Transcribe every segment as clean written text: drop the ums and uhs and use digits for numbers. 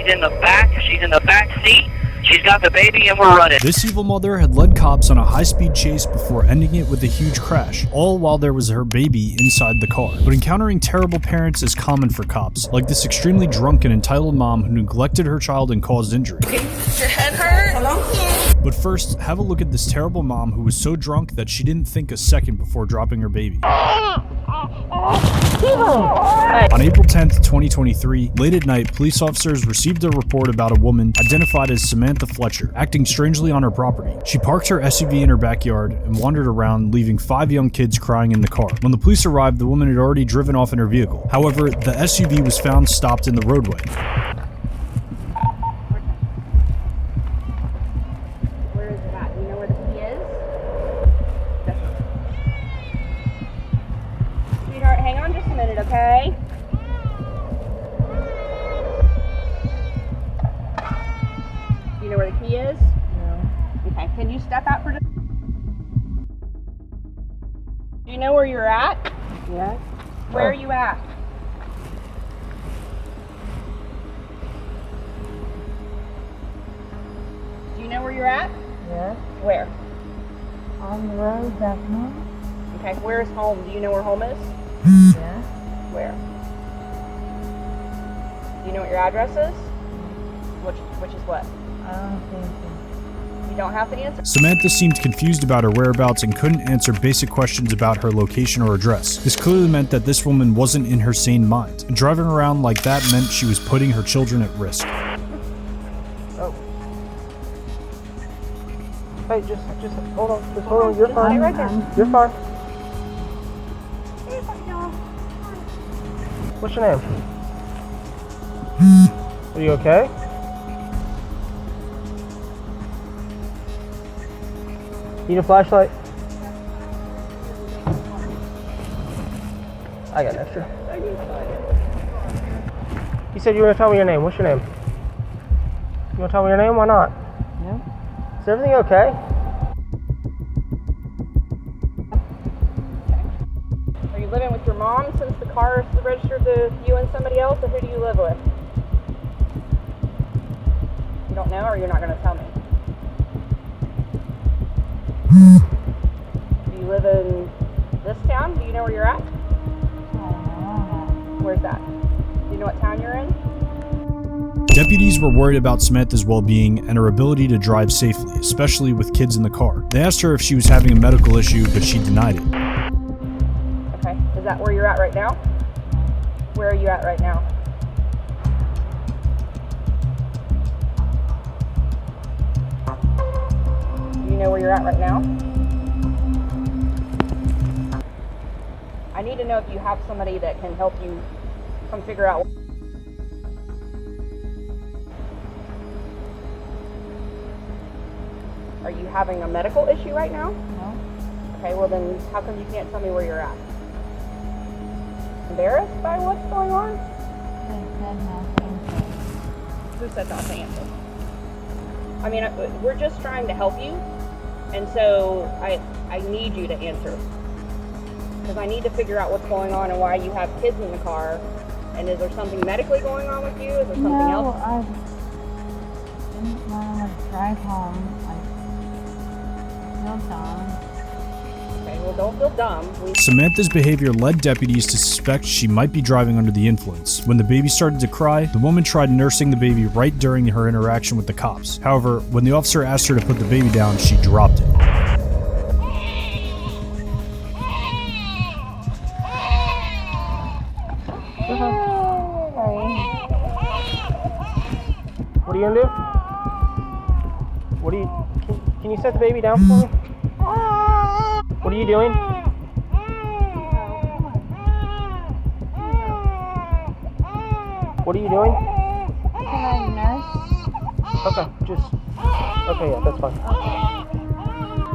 She's in the back seat. She's got the baby and we're running. This evil mother had led cops on a high-speed chase before ending it with a huge crash, all while there was her baby inside the car. But encountering terrible parents is common for cops, like this extremely drunk and entitled mom who neglected her child and caused injury. Your head hurt? Hello? But first, have a look at this terrible mom who was so drunk that she didn't think a second before dropping her baby. On April 10th, 2023, late at night, police officers received a report about a woman identified as Samantha Fletcher, acting strangely on her property. She parked her SUV in her backyard and wandered around, leaving 5 young kids crying in the car. When the police arrived, the woman had already driven off in her vehicle. However, the SUV was found stopped in the roadway. Where is it at? Do you know where the key is? Sweetheart, hang on just a minute, okay? Do you know where the key is? No. Okay, can you step out for just... Do you know where you're at? Yes. Where are you at? Do you know where you're at? Yes. Where? On the road back home. Okay, where is home? Do you know where home is? Yes. Where? Do you know what your address is? Which is what? I don't think so. You don't have to answer? Samantha seemed confused about her whereabouts and couldn't answer basic questions about her location or address. This clearly meant that this woman wasn't in her sane mind, and driving around like that meant she was putting her children at risk. Oh. Hey, just hold on. Just hold on. You're fine. Right there. You're fine. What's your name? Are you okay? Need a flashlight? I got an extra. You said you were going to tell me your name. What's your name? You want to tell me your name? Why not? No. Is everything okay? Are you living with your mom since the car is registered to you and somebody else, or who do you live with? You don't know, or you're not going to tell me? Do you live in this town? Do you know where you're at? Where's that? Do you know what town you're in? Deputies were worried about Samantha's well-being and her ability to drive safely, especially with kids in the car. They asked her if she was having a medical issue, but she denied it. Okay, is that where you're at right now? Where are you at right now? Do you know where you're at right now? I need to know if you have somebody that can help you come figure out. Are you having a medical issue right now? No. Okay, well then how come you can't tell me where you're at? Embarrassed by what's going on? They said not to answer. Who said not to answer? I mean, we're just trying to help you, and so I need you to answer. Because I need to figure out what's going on and why you have kids in the car. And is there something medically going on with you? Is there something else? I didn't want to drive home. I feel dumb. Okay, well don't feel dumb. Samantha's behavior led deputies to suspect she might be driving under the influence. When the baby started to cry, the woman tried nursing the baby right during her interaction with the cops. However, when the officer asked her to put the baby down, she dropped it. What are you gonna do? What are you? Can you set the baby down for me? What are you doing? What are you doing? Can I nurse? Okay, just. Okay, yeah, that's fine.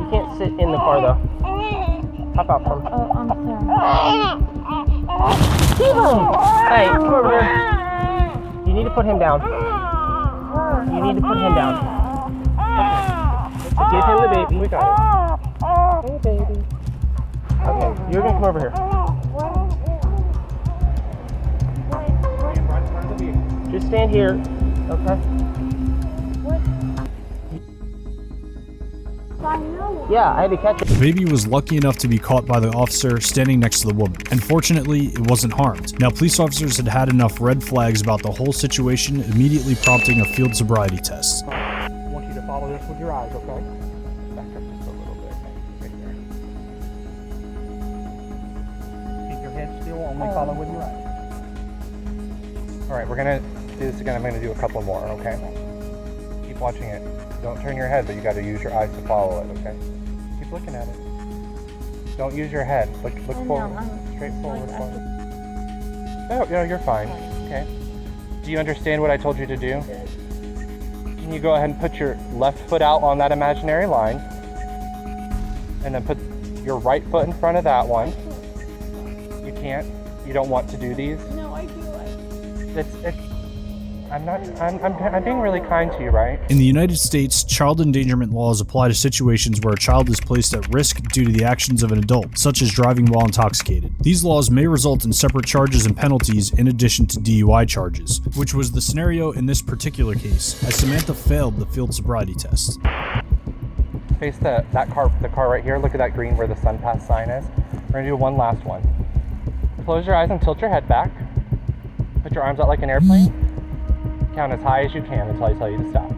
You can't sit in the car though. Hop out for me. Oh, I'm sorry. Hey, come over here. You need to put him down. You need to put him down. Okay. Give him the baby. We got it. Hey, baby. Okay, you're gonna come over here. Just stand here Okay. What? I know. Yeah, I had to catch it. The baby was lucky enough to be caught by the officer standing next to the woman, and fortunately, it wasn't harmed. Now, police officers had had enough red flags about the whole situation, immediately prompting a field sobriety test. I want you to follow this with your eyes, okay? Back up just a little bit. Right there. Keep your head still, only follow with your eyes. Alright, we're gonna do this again. I'm gonna do a couple more, okay? Keep watching it. Don't turn your head, but you gotta use your eyes to follow it, okay? Keep looking at it. Don't use your head. Look forward. Straight forward. Oh, yeah, you're fine. Okay. Do you understand what I told you to do? Can you go ahead and put your left foot out on that imaginary line? And then put your right foot in front of that one. You can't? You don't want to do these? No, I do. I'm being really kind to you, right? In the United States, child endangerment laws apply to situations where a child is placed at risk due to the actions of an adult, such as driving while intoxicated. These laws may result in separate charges and penalties in addition to DUI charges, which was the scenario in this particular case, as Samantha failed the field sobriety test. Face the car right here. Look at that green where the sun pass sign is. We're gonna do one last one. Close your eyes and tilt your head back. Put your arms out like an airplane. Count as high as you can until I tell you to stop.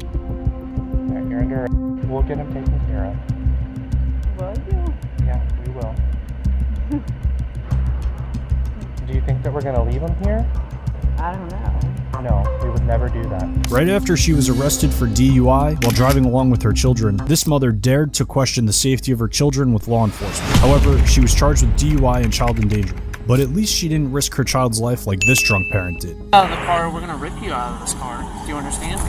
Alright, you're under. We'll get him taken care of. Will you? Yeah, we will. Do you think that we're gonna leave him here? I don't know. No, we would never do that. Right after she was arrested for DUI while driving along with her children, this mother dared to question the safety of her children with law enforcement. However, she was charged with DUI and child endangerment. But at least she didn't risk her child's life like this drunk parent did. Out of the car, we're gonna rip you out of this car. Do you understand?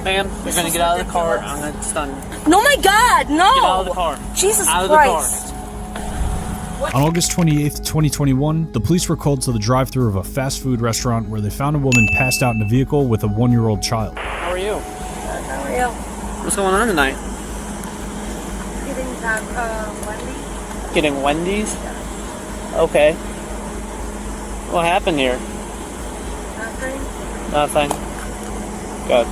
Ma'am, you're gonna get out of the car. I'm gonna stun you. No, my God, no! Get out of the car. Jesus out of Christ. the car. On August 28th, 2021, the police were called to the drive-thru of a fast food restaurant where they found a woman passed out in a vehicle with a 1-year-old child. How are you? How are you? What's going on tonight? Getting that, Wendy's? Getting Wendy's? Okay. What happened here? Nothing. Nothing. Good.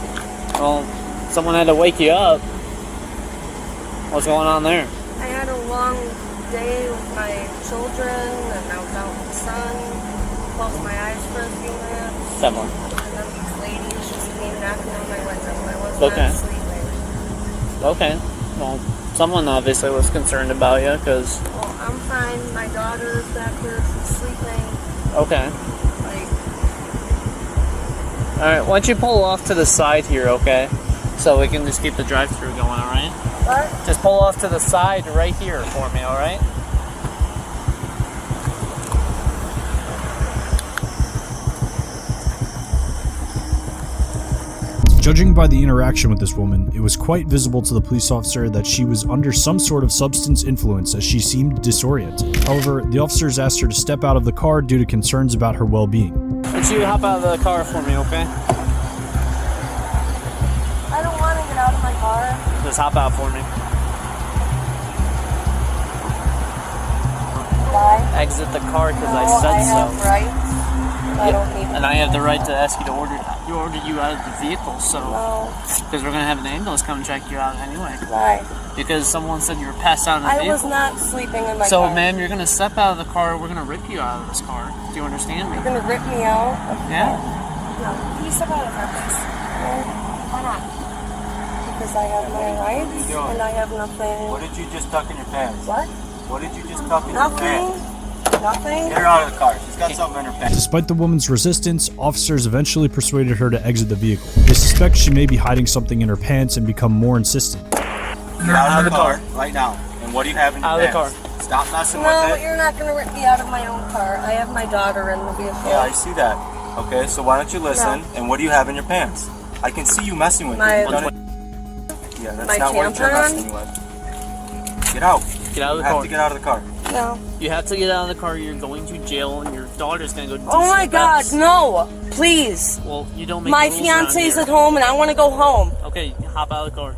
Well, someone had to wake you up. What's going on there? I had a long day with my children, and I was out in the sun. Closed my eyes for a few minutes. Someone. And then these ladies just came knocking on my window. I was Okay. not sleeping. Okay. Well, someone obviously was concerned about you, because... Well, I'm fine. My daughter's back there. She's sleeping. Okay. Like, Alright, why don't you pull off to the side here, okay? So we can just keep the drive-thru going, alright? what? Just pull off to the side right here for me, alright? Judging by the interaction with this woman, it was quite visible to the police officer that she was under some sort of substance influence as she seemed disoriented. However, the officers asked her to step out of the car due to concerns about her well-being. Why don't you hop out of the car for me, okay? I don't want to get out of my car. Just hop out for me. Why? Exit the car because I No, said I have so. rights. I don't need And I have the right to ask you to order you out of the vehicle, so No. because we're gonna have an ambulance come check you out anyway. Why? Because someone said you were passed out in the I vehicle. was not sleeping in my So, car. ma'am, you're gonna step out of the car. We're gonna rip you out of this car. Do you understand me? You're gonna rip me out? Yeah. No. Can you step out of the car, please? No. Why not? Because I have my rights and I have nothing. What did you just tuck in your pants? What? What did you just tuck in your Nothing. pants? Nothing. Get her out of the car. She's got something in her pants. Despite the woman's resistance, officers eventually persuaded her to exit the vehicle. They suspect she may be hiding something in her pants and become more insistent. Get out of the car right now. And what do you have in your Out of the pants? Stop messing No, with it. you're not gonna rip me out of my own car. I have my daughter in the vehicle. Yeah, I see that. Okay, so why don't you listen? No. And what do you have in your pants? I can see you messing with My- it. You've done it. Yeah, that's My not what you're tampon? messing with. Get out. Get out of You the have car. to get out of the car. No. You have to get out of the car. You're going to jail, and your daughter's gonna go. Oh my God, DCFS. no! Please. Well, you don't make My rules around fiance's here. at home and I want to go home. Okay, hop out of the car.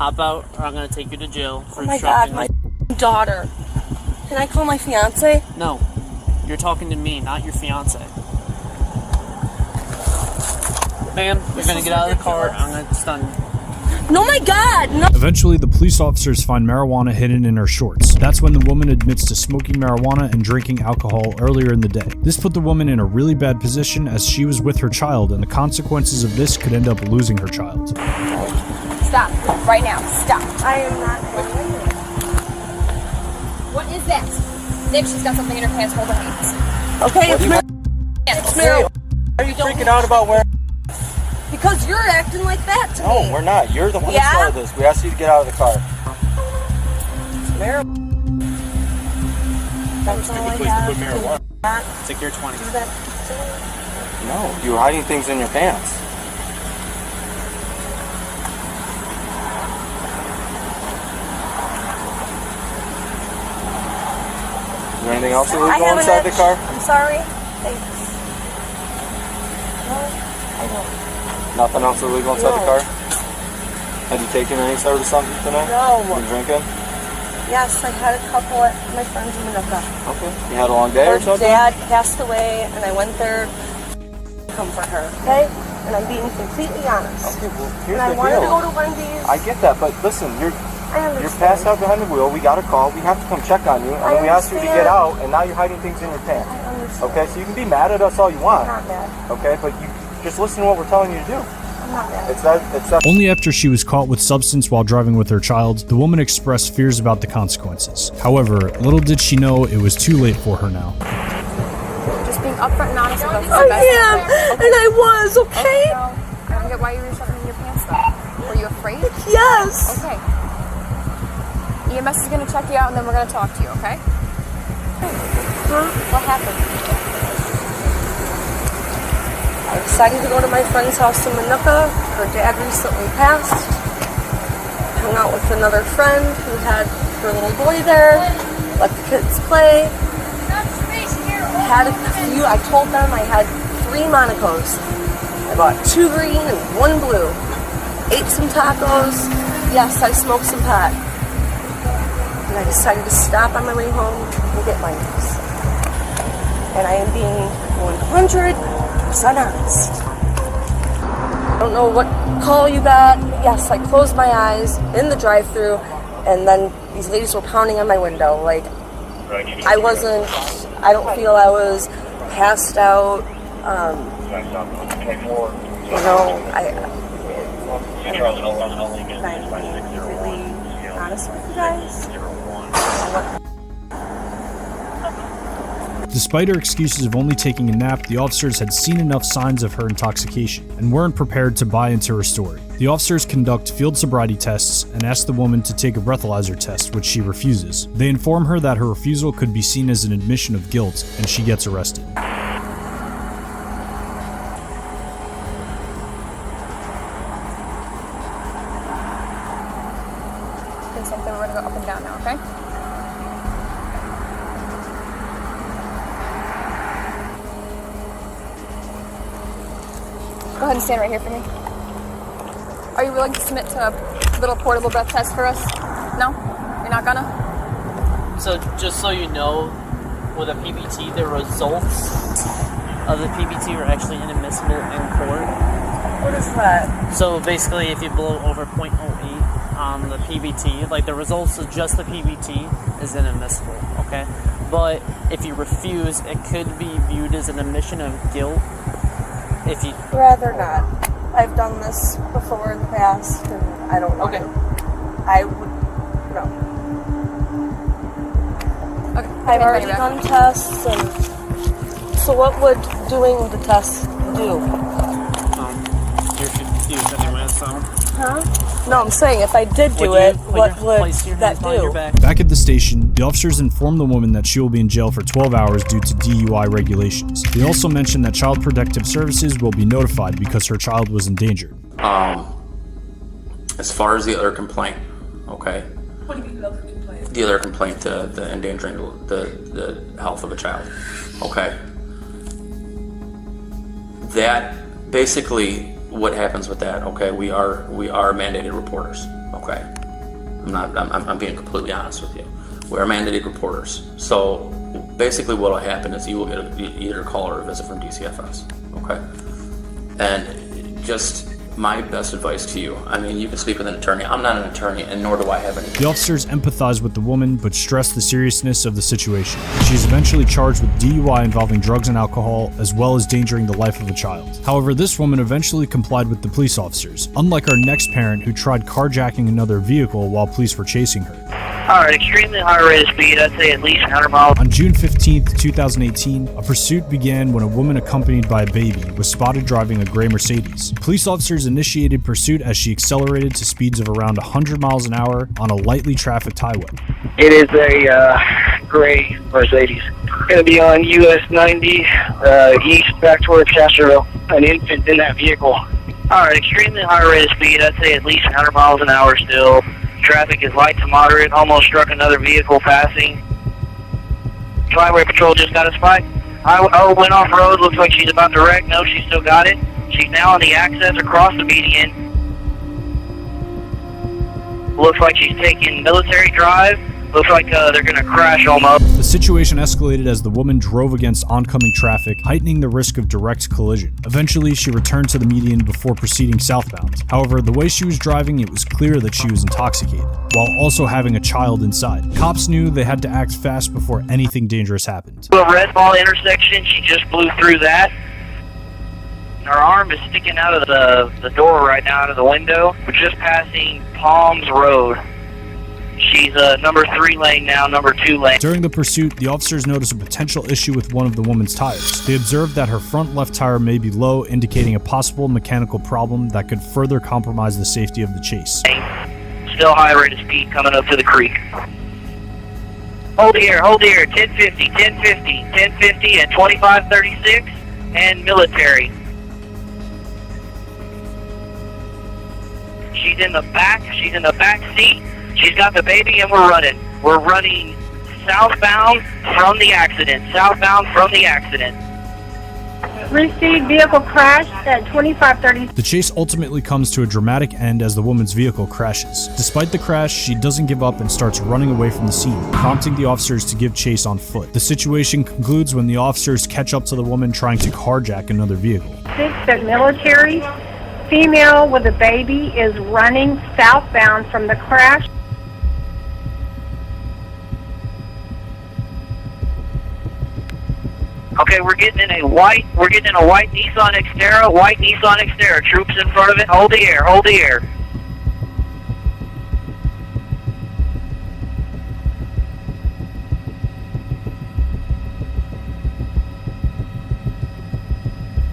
Hop out, or I'm gonna take you to jail for Oh my God, obstructing. my daughter. Can I call my fiance? No, you're talking to me, not your fiance. Ma'am, you're gonna get out of the car. I'm gonna stun you. No, my God, no. Eventually, the police officers find marijuana hidden in her shorts. That's when the woman admits to smoking marijuana and drinking alcohol earlier in the day. This put the woman in a really bad position as she was with her child, and the consequences of this could end up losing her child. Stop. Right now. Stop. I am not going. What is that? Nick, she's got something in her pants. Hold her hands. Okay, it's Yes. marijuana. Are you freaking out about where? Because you're acting like that to me. No, we're not. You're the one that started this. We asked you to get out of the car. That's all I have. Secure 20. Do that. No, you were hiding things in your pants. Is there anything else I illegal have an inside the itch. car? I'm sorry. Thanks. No, I don't. Nothing else illegal inside the No. car? Have you taken any sort of something tonight? No. You drinking? Yes, I had a couple at my friend's in Minnesota. Okay. You had a long day Her or something? dad passed away, and I went there to come for her, okay? And I'm being completely honest. Okay, well, here's And I the wanted deal. to go to Wendy's. I get that, but listen, you're I understand. passed out behind the wheel. We got a call. We have to come check on you. And I then we asked you to understand. get out, and now you're hiding things in your pants. I understand. Okay, so you can be mad at us all you want. I'm not mad. Okay, but you just listen to what we're telling you to do. I'm not mad. It's that. Only after she was caught with substance while driving with her child, the woman expressed fears about the consequences. However, little did she know it was too late for her now. Just being upfront and honest with us is the I best am, thing. and I was, okay? No, I don't get why you were shoving in your pants though. Were you afraid? Yes. Okay. EMS is gonna check you out and then we're gonna talk to you, okay? Huh? What happened? I decided to go to my friend's house in Minooka. Her dad recently passed. Hung out with another friend who had her little boy there. Let the kids play. Had a few. I told them I had 3 Monacos. I bought 2 green and 1 blue. Ate some tacos. Yes, I smoked some pot. And I decided to stop on my way home and get my news. And I am being 100% honest. I don't know what call you got. Yes, I closed my eyes in the drive-thru, and then these ladies were pounding on my window. Like, I don't feel I was passed out. I'm really honest with you guys. Despite her excuses of only taking a nap, the officers had seen enough signs of her intoxication and weren't prepared to buy into her story. The officers conduct field sobriety tests and ask the woman to take a breathalyzer test, which she refuses. They inform her that her refusal could be seen as an admission of guilt, and she gets arrested. It's something we're gonna go up and down now, okay? Go ahead and stand right here for me. Are you willing to submit to a little portable breath test for us? No? You're not gonna? So just so you know, with a PBT, the results of the PBT are actually inadmissible in court. What is that? So basically, if you blow over 0.08 on the PBT, like the results of just the PBT is inadmissible, okay? But if you refuse, it could be viewed as an admission of guilt. If you Rather not. I've done this before in the past, and I don't want to. I would. No. Okay. I've already done tests, and so what would doing the test do? you're confused anyway, so Huh? No, I'm saying if I did do it, what would that do? Back at the station, the officers inform the woman that she will be in jail for 12 hours due to DUI regulations. They also mention that Child Protective Services will be notified because her child was endangered. As far as the other complaint, okay? What do you mean the other complaint? The other complaint, the endangering the health of a child, okay? That basically what happens with that, okay? We are mandated reporters, Okay, I'm being completely honest with you. We're mandated reporters, so basically what will happen is you will get either a call or a visit from DCFS. Okay, and just my best advice to you, I mean, you can speak with an attorney. I'm not an attorney, and nor do I have any. The officers empathize with the woman, but stress the seriousness of the situation. She is eventually charged with DUI involving drugs and alcohol, as well as endangering the life of a child. However, this woman eventually complied with the police officers, unlike our next parent who tried carjacking another vehicle while police were chasing her. Alright, extremely high rate of speed, I'd say at least 100 miles. On June 15th, 2018, a pursuit began when a woman accompanied by a baby was spotted driving a gray Mercedes. Police officers initiated pursuit as she accelerated to speeds of around 100 miles an hour on a lightly trafficked highway. It is a gray Mercedes. Gonna be on US 90 east back towards Castroville. An infant in that vehicle. Alright, extremely high rate of speed, I'd say at least 100 miles an hour still. Traffic is light to moderate, almost struck another vehicle passing. Highway patrol just got a spike. Went off road, looks like she's about to wreck. No, she still got it. She's now on the access across the median. Looks like she's taking military drive. Looks like they're gonna crash almost. The situation escalated as the woman drove against oncoming traffic, heightening the risk of direct collision. Eventually, she returned to the median before proceeding southbound. However, the way she was driving, it was clear that she was intoxicated, while also having a child inside. Cops knew they had to act fast before anything dangerous happened. A red ball intersection, she just blew through that. Her arm is sticking out of the door right now, out of the window. We're just passing Palms Road. She's number 3 lane now, number 2 lane. During the pursuit, the officers noticed a potential issue with one of the woman's tires. They observed that her front left tire may be low, indicating a possible mechanical problem that could further compromise the safety of the chase. Still high rate of speed coming up to the creek. Hold here, 1050, 1050, 1050 and 2536 and military. She's in the back seat. She's got the baby and we're running. We're running southbound from the accident. Received vehicle crash at 2530. The chase ultimately comes to a dramatic end as the woman's vehicle crashes. Despite the crash, she doesn't give up and starts running away from the scene, prompting the officers to give chase on foot. The situation concludes when the officers catch up to the woman trying to carjack another vehicle. 6 at military. Female with a baby is running southbound from the crash. Okay, we're getting in a white Nissan Xterra, troops in front of it. Hold the air.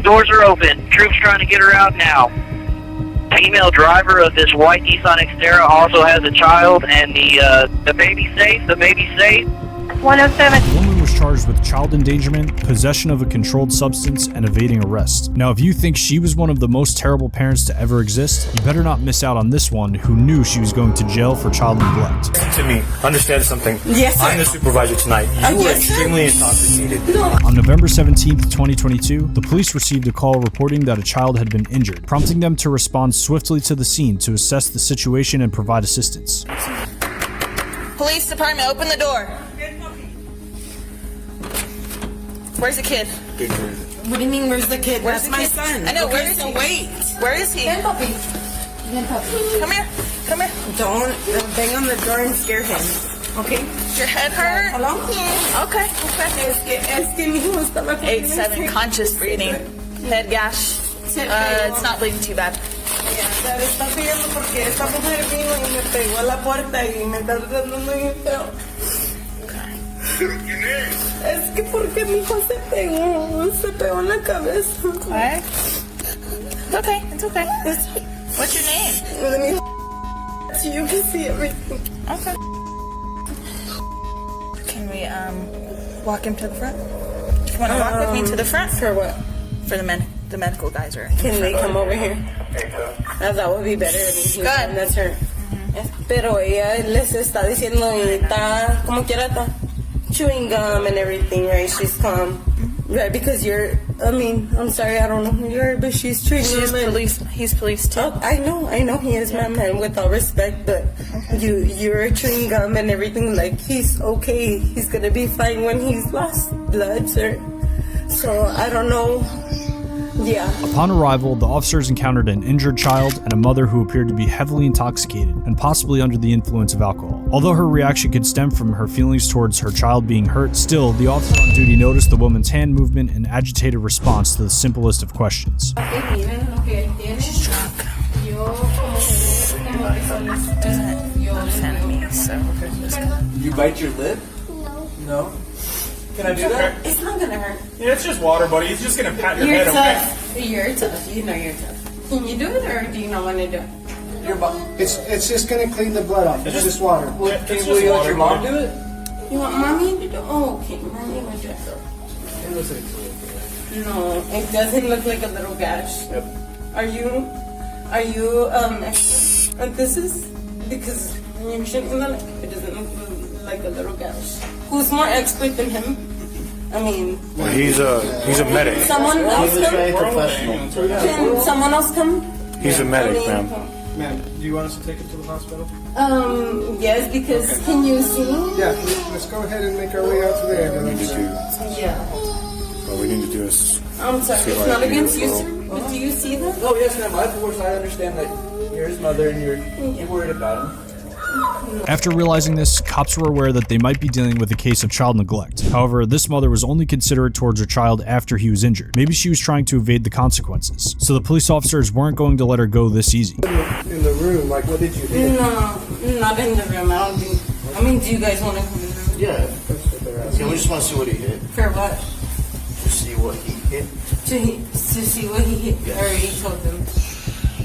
Doors are open. Troops trying to get her out now. Female driver of this white Nissan Xterra also has a child, and the baby's safe. 107. The woman was charged with child endangerment, possession of a controlled substance, and evading arrest. Now, if you think she was one of the most terrible parents to ever exist, you better not miss out on this one who knew she was going to jail for child neglect. To me, understand something. Yes, sir. I'm the supervisor tonight. You were extremely intoxicated. No. On November 17th, 2022, the police received a call reporting that a child had been injured, prompting them to respond swiftly to the scene to assess the situation and provide assistance. Police department, open the door. Where's the kid? What do you mean, where's the kid? That's my son. I know, where is he? Wait. Where is he? Ven, papi. Come here. Don't bang on the door and scare him. Okay? Your head hurt? Hello? Okay. Es que mi hijo estaba con 8-7, conscious breathing. Head gash. It's not bleeding too bad. Está pidiendo porque esta mujer vino y me pegó a la puerta y me está tratando bien feo. ¿Quién es? Es que porque mi hijo se pegó en la cabeza. What? It's okay. What's your name? Let me so you can see everything. Okay. Can we walk him to the front? You want to walk with me to the front? For what? For the medical guys are. Can they come over here? That would be better. Good. That's her. Pero ella les está diciendo y está como quiera está chewing gum and everything, right? She's calm, right? Because you're I mean, I'm sorry, I don't know who you are, but she's treating She's him. police. He's police too. Oh, I know he is my man, with all respect, but you're chewing gum and everything, like, he's okay, he's gonna be fine when he's lost blood, sir. So, I don't know. Yeah. Upon arrival, the officers encountered an injured child and a mother who appeared to be heavily intoxicated and possibly under the influence of alcohol. Although her reaction could stem from her feelings towards her child being hurt, still, the officer on duty noticed the woman's hand movement and agitated response to the simplest of questions. She's drunk. You bite your lip? No. Can I do that? It's not gonna hurt. Yeah, it's just water, buddy. He's just gonna pat your You're head, tough. okay? You're tough. You know you're tough. Can you do it, or do you not want to do it? It's just gonna clean the blood off. It's just water. Will you let your mom do it? You want mommy to do it? Oh, okay. Mommy will do it. It looks like it's No, it doesn't look like a little gash. Yep. Are you expert at this? Is because when you're shaking the leg, it doesn't look like a little gash. Who's more expert than him? I mean, Well, he's a medic. someone else He's a trained come? professional. Can someone else come? He's a medic, I mean, ma'am. Man, do you want us to take him to the hospital? Yes, because can you see? Yeah, let's go ahead and make our way out to the ambulance. Yeah. What we need to do is. I'm sorry, it's not against you, sir. But do you see that? Oh, yes, ma'am. Of course, I understand that you're his mother and you're worried about him. After realizing this, cops were aware that they might be dealing with a case of child neglect. However, this mother was only considerate towards her child after he was injured. Maybe she was trying to evade the consequences. So the police officers weren't going to let her go this easy. In the room, like, what did you do? No, not in the room. I don't think. I mean, do you guys want to come in the room? Yeah, that's what they're asking. Yeah, we just want to see what he hit. For what? To see what he hit. To see what he hit. Yes. I already told them.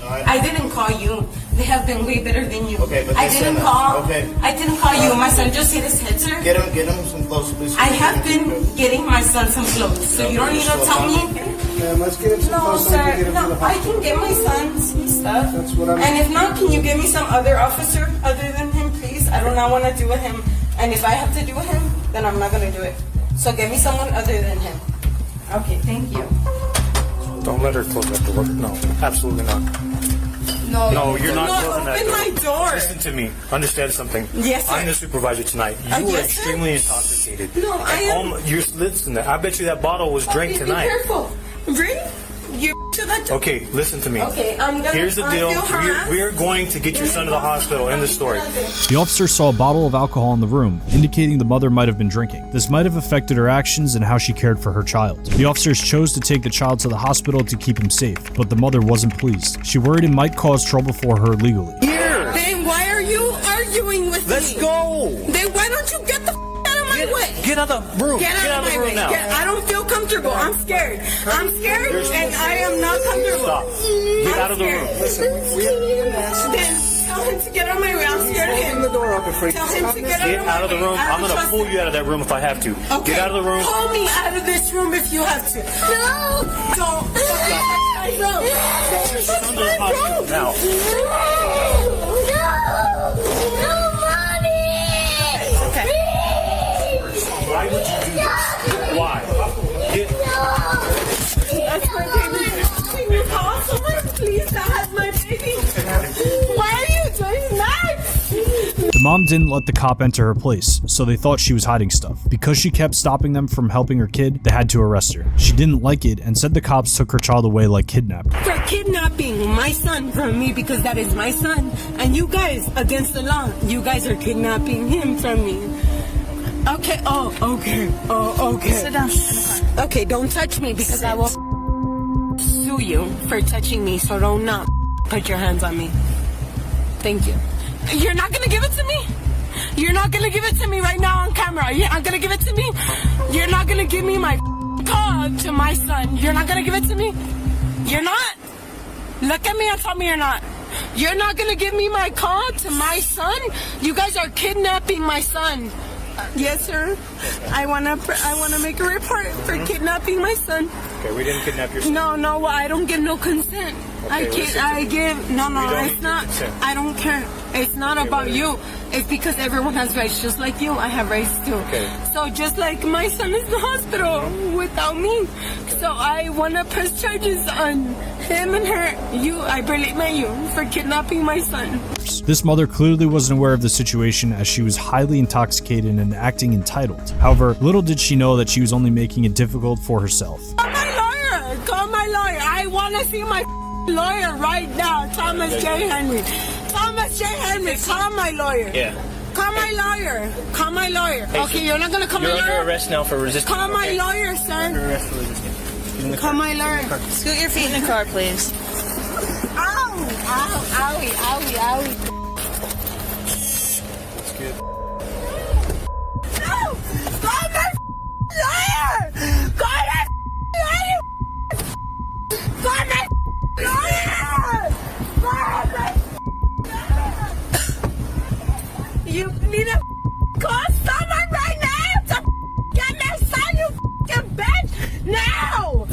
Alright. I didn't call you. They have been way better than you. Okay, but I they didn't said call. okay. I didn't call you. My son just hit his head, sir. Get him some clothes, please. I have been getting my son some clothes, so you don't need to tell me. Ma'am, let's get him some No, clothes so we can sir. get him to No, the I hospital. can get my son some stuff. That's what I'm... And if not, can you give me some other officer other than him, please? I do not want to do with him. And if I have to do with him, then I'm not going to do it. So get me someone other than him. Okay, thank you. Don't let her close up the work. No, absolutely not. No, you're not closing that open door. my door. Listen to me. Understand something. Yes, sir. I'm the supervisor tonight. You were yes, sir. extremely intoxicated. No, I am. Listen, I bet you that bottle was drank Okay, tonight. Be careful. Drink? You to that. Okay, listen to me. Okay, I'm gonna. Here's the I deal. feel harassed. We're going to get your son to the hospital. End the story. The officer saw a bottle of alcohol in the room, indicating the mother might have been drinking. This might have affected her actions and how she cared for her child. The officers chose to take the child to the hospital to keep him safe, but the mother wasn't pleased. She worried it might cause trouble for her legally. Here! Then why are you arguing with me? Let's go! Then why don't you get the out of my way? Get out of the room. Get out of the my room way. now. I don't feel comfortable. I'm scared. I'm scared, and I am not comfortable. Stop. Get out of the room. Listen, we have to get him out. Then tell him to get out of my way. I'm scared of him. Open the door open for you. Tell him to get Get out out of the room. I I'm don't going to trust pull him. you out of that room if I have to. Okay. Get out of the room. Pull me out of this room if you have to. No. Don't. Get your son to the hospital now. Why would you do this? Why? That's my baby. Can you call someone, please, that has my baby? Why are you doing that? The mom didn't let the cop enter her place, so they thought she was hiding stuff. Because she kept stopping them from helping her kid, they had to arrest her. She didn't like it and said the cops took her child away like kidnapped. For kidnapping my son from me because that is my son. And you guys, against the law, you guys are kidnapping him from me. Okay, okay. Sit down. Okay, don't touch me because I will sue you for touching me, so don't not put your hands on me. Thank you. You're not gonna give it to me? You're not gonna give it to me right now on camera? You're not gonna give it to me? You're not gonna give me my call to my son? You're not gonna give it to me? You're not? Look at me and tell me you're not. You're not gonna give me my call to my son? You guys are kidnapping my son. Yes, sir. I wanna make a report for kidnapping my son. Okay, we didn't kidnap your son. No, I don't give no consent. Okay, No, we don't it's not. need consent. I don't care. It's not about you. It's because everyone has rights. Just like you, I have rights too. Okay. So just like my son is in the hospital without me. So I want to press charges on him and her. I barely met you for kidnapping my son. This mother clearly wasn't aware of the situation as she was highly intoxicated and acting entitled. However, little did she know that she was only making it difficult for herself. Call my lawyer! Call my lawyer! I want to see my lawyer right now, Thomas J. Henry. Thomas J. Henry, call my lawyer. Yeah. Call my lawyer. Call my lawyer. Hey, Okay, you're not gonna call my lawyer? You're under arrest now for resisting. Call my lawyer, sir. Under arrest for resisting. Call my lawyer. Scoot your feet in the car, please. Ow! Ow! Owie! Owie! Owie! That's good. No! Call my lawyer! Call my lawyer! Call my lawyer! You need to call someone right now to get my son, you f***ing bitch! Now!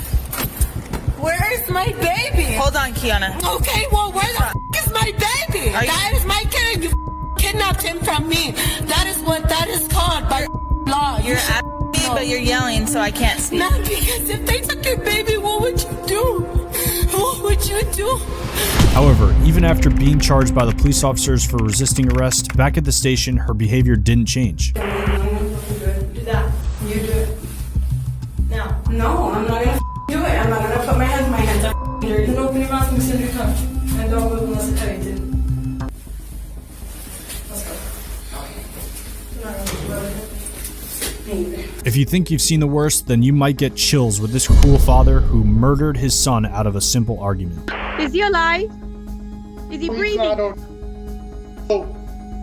Where's my baby? Hold on, Kiana. Okay, well, where the f*** is my baby? That is my kid. You kidnapped him from me. That is what that is called by law. You're asking me, but you're yelling, so I can't speak. Not because if they took your baby, what would you do? What would you do? However, even after being charged by the police officers for resisting arrest, back at the station, her behavior didn't change. Do that. You do it. Now. No, I'm not gonna do it. I'm not gonna put my hands in my hands. I'm dirty. You can open your mouth and send your tongue. And don't move unless I tell you to. Let's go. I'm not gonna do it. If you think you've seen the worst, then you might get chills with this cruel father who murdered his son out of a simple argument. Is he alive? Is he breathing?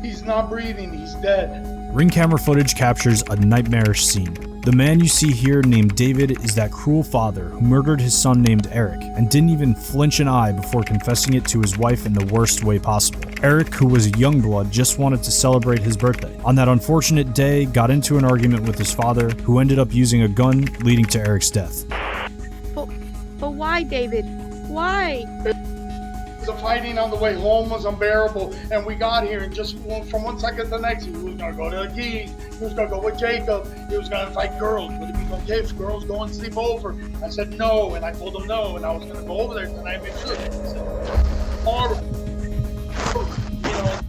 He's not breathing. He's dead. Ring camera footage captures a nightmarish scene. The man you see here named David is that cruel father who murdered his son named Eric and didn't even flinch an eye before confessing it to his wife in the worst way possible. Eric, who was a young blood, just wanted to celebrate his birthday. On that unfortunate day, got into an argument with his father, who ended up using a gun, leading to Eric's death. But why, David? Why? The fighting on the way home was unbearable, and we got here, and just from one second to the next, he was gonna go to the Keys, he was gonna go with Jacob, he was gonna fight girls. Would it be okay if girls go and sleep over? I said no, and I told him no, and I was gonna go over there tonight and make sure. I said, horrible. You know.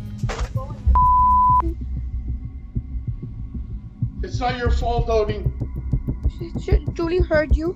It's not your fault, Odie. Julie heard you.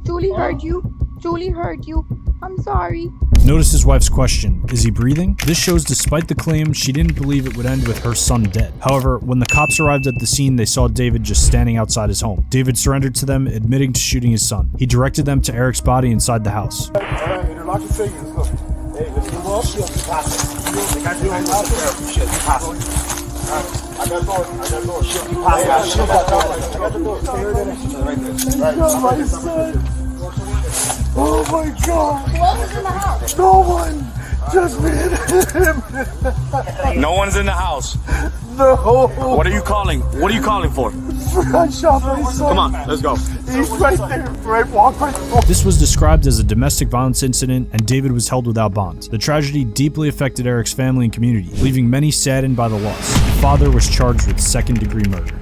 Julie heard you. Julie heard you. I'm sorry. Notice his wife's question, is he breathing? This shows despite the claim, she didn't believe it would end with her son dead. However, when the cops arrived at the scene, they saw David just standing outside his home. David surrendered to them, admitting to shooting his son. He directed them to Eric's body inside the house. Alright, interlock your fingers, look. Hey, let's move up. Shit, keep passing. They got you on top of there. Shit, keep passing. I got doors. Shit, keep passing. I got the door. Stay right there. Right there. Oh my God! Who else is in the house? No one! Just me and him! No one's in the house. No! What are you calling? What are you calling for? I shot my son. Come on, let's go. He's right there. Walk right. This was described as a domestic violence incident, and David was held without bond. The tragedy deeply affected Eric's family and community, leaving many saddened by the loss. The father was charged with second-degree murder.